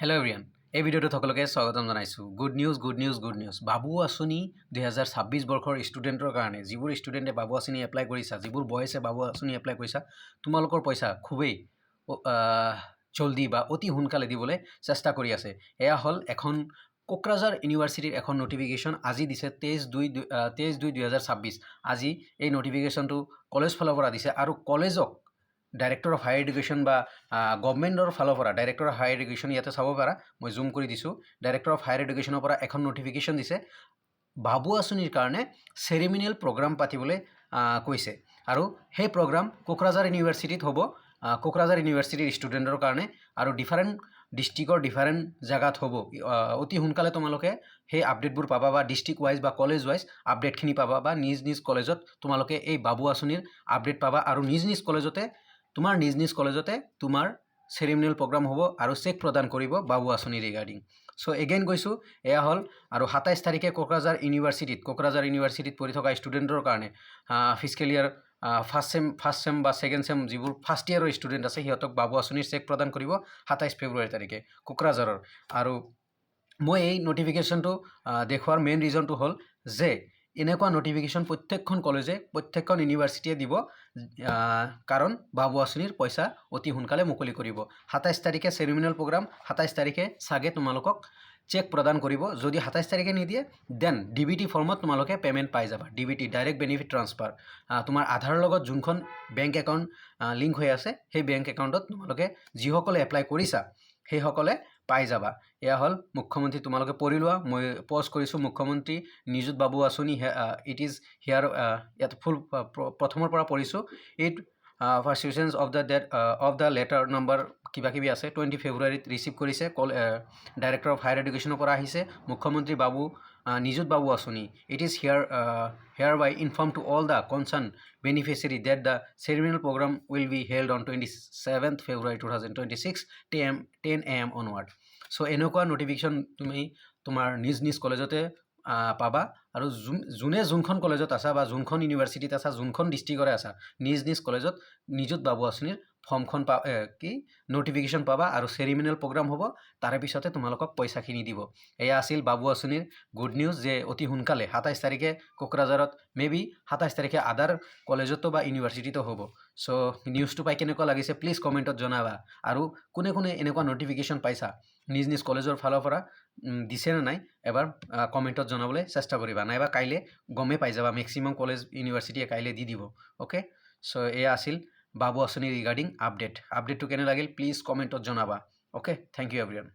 Hello' everyone, এই ভিডিঅ'টোত সকলোকে স্বাগতম জনাইছোঁ। Good news. বাবু আঁচনি 2026 বৰ্ষৰ ষ্টুডেণ্টৰ কাৰণে যিবোৰ ষ্টুডেণ্টে বাবু আঁচনি এপ্লাই কৰিছা, যিবোৰ বয়সে বাবু আঁচনি এপ্লাই কৰিছা, তোমালোকৰ পইচা খুবেই জলদি বা অতি সোনকালে দিবলৈ চেষ্টা কৰি আছে। এয়া হ'ল এখন কোকৰাঝাৰ ইউনিভাৰ্চিটিৰ এখন নটিফিকেশ্যন আজি দিছে 23/2/2026। আজি এই নটিফিকেশ্যনটো কলেজ ফালৰ পৰা দিছে আৰু কলেজক ডাইৰেক্টৰ অফ হায়াৰ এডুকেশ্যন বা গভৰ্ণমেণ্টৰ ফালৰ পৰা ডাইৰেক্টৰ অফ হায়াৰ এডুকেশ্যন ইয়াতে চাব পাৰা, মই জুম কৰি দিছোঁ। ডাইৰেক্টৰ অফ হায়াৰ এডুকেশ্যনৰ পৰা এখন নটিফিকেশ্যন দিছে, বাবু আঁচনিৰ কাৰণে চেৰিমনিয়েল প্ৰগ্ৰাম পাতিবলৈ কৈছে। আৰু সেই প্ৰগ্ৰাম কোকৰাঝাৰ ইউনিভাৰ্চিটিত হ'ব, কোকৰাঝাৰ ইউনিভাৰ্চিটিৰ ষ্টুডেণ্টৰ কাৰণে, আৰু ডিফাৰেণ্ট ডিষ্ট্ৰিক্টৰ ডিফাৰেণ্ট জেগাত হ'ব। অতি সোনকালে তোমালোকে সেই আপডেটবোৰ পাবা বা ডিষ্ট্ৰিক্ট ৱাইজ বা কলেজ ৱাইজ আপডেটখিনি পাবা বা নিজ কলেজত তোমালোকে এই বাবু আঁচনিৰ আপডেট পাবা আৰু নিজ কলেজতে তোমাৰ চেৰিমনিয়েল প্ৰগ্ৰাম হ'ব আৰু চেক প্ৰদান কৰিব বাবু আঁচনি ৰিগাৰ্ডিং। চ' এগেইন কৈছোঁ, এয়া হ'ল আৰু 27 তাৰিখে কোকৰাঝাৰ ইউনিভাৰ্চিটিত পঢ়ি থকা ষ্টুডেণ্টৰ কাৰণে ফিজিকেল ইয়াৰ ফাৰ্ষ্ট চেম বা ছেকেণ্ড চেম যিবোৰ ফাৰ্ষ্ট ইয়াৰৰ ষ্টুডেণ্ট আছে সিহঁতক বাবু আঁচনিৰ চেক প্ৰদান কৰিব 27 ফেব্ৰুৱাৰী তাৰিখে কোকৰাঝাৰৰ। আৰু মই এই নটিফিকেশ্যনটো দেখুওৱাৰ মেইন ৰিজনটো হ'ল যে এনেকুৱা নটিফিকেশ্যন প্ৰত্যেকখন কলেজে প্ৰত্যেকখন ইউনিভাৰ্চিটিয়ে দিব, কাৰণ বাবু আঁচনিৰ পইচা অতি সোনকালে মুকলি কৰিব। 27 তাৰিখে চেৰিমনিয়েল প্ৰগ্ৰাম, 27 তাৰিখে চাগে তোমালোকক চেক প্ৰদান কৰিব। যদি 27 তাৰিখে নিদিয়ে দেন DBT ফৰ্মত তোমালোকে পে'মেণ্ট পাই যাবা। DBT ডাইৰেক্ট বেনিফিট ট্ৰান্সফাৰ, তোমাৰ আধাৰৰ লগত যোনখন বেংক একাউণ্ট লিংক হৈ আছে সেই বেংক একাউণ্টত তোমালোকে যিসকলে এপ্লাই কৰিছা সেইসকলে পাই যাবা। এয়া হ'ল মুখ্যমন্ত্ৰী, তোমালোকে পঢ়ি লোৱা, মই পজ কৰিছোঁ। মুখ্যমন্ত্ৰী নিযুত বাবু আঁচনি, ইট ইজ হিয়াৰ, ইয়াত ফুল প্ৰথমৰ পৰা পঢ়িছোঁ। পাৰ্চিউচেঞ্চ অফ দ্য লেটাৰ নম্বৰ কিবাকিবি আছে, 20 ফেব্ৰুৱাৰীত ৰিচিভ কৰিছে, ডাইৰেক্টৰ অফ হায়াৰ এডুকেশ্যনৰ পৰা আহিছে। মুখ্যমন্ত্ৰী Nijut Babu Asoni, it is here by inform to all the concerned beneficiary that the ceremonial programme will be held on 27 February 2026 10 AM onward. So' এনেকুৱা নটিফিকেশ্যন তুমি তোমাৰ নিজ কলেজতে পাবা। আৰু যোনখন কলেজত আছা বা যোনখন ইউনিভাৰ্চিটিত আছা, যোনখন ডিষ্ট্ৰিক্টৰে আছা, নিজ কলেজত নিযুত বাবু আঁচনিৰ ফৰ্মখন নটিফিকেশ্যন পাবা আৰু চেৰিমনিয়েল প্ৰগ্ৰাম হ'ব, তাৰে পিছতে তোমালোকক পইচাখিনি দিব। এয়া আছিল বাবু আঁচনিৰ গুড নিউজ যে অতি সোনকালে 27 তাৰিখে কোকৰাঝাৰত, মেবি 27 তাৰিখে আদাৰ কলেজতো বা ইউনিভাৰ্চিটিতো হ'ব। চ' নিউজটো পাই কেনেকুৱা লাগিছে প্লিজ কমেণ্টত জনাবা। আৰু কোনে এনেকুৱা নটিফিকেশ্যন পাইছা নিজ কলেজৰ ফালৰ পৰা দিছে নে নাই এবাৰ কমেণ্টত জনাবলৈ চেষ্টা কৰিবা, নাইবা কাইলৈ গমেই পাই যাবা। মেক্সিমাম কলেজ ইউনিভাৰ্চিটিয়ে কাইলৈ দি দিব। অ'কে, চ' এয়া আছিল বাবু আঁচনি ৰিগাৰ্ডিং আপডেটটো কেনে লাগিল প্লিজ কমেণ্টত জনাবা। Okay, thank you everyone.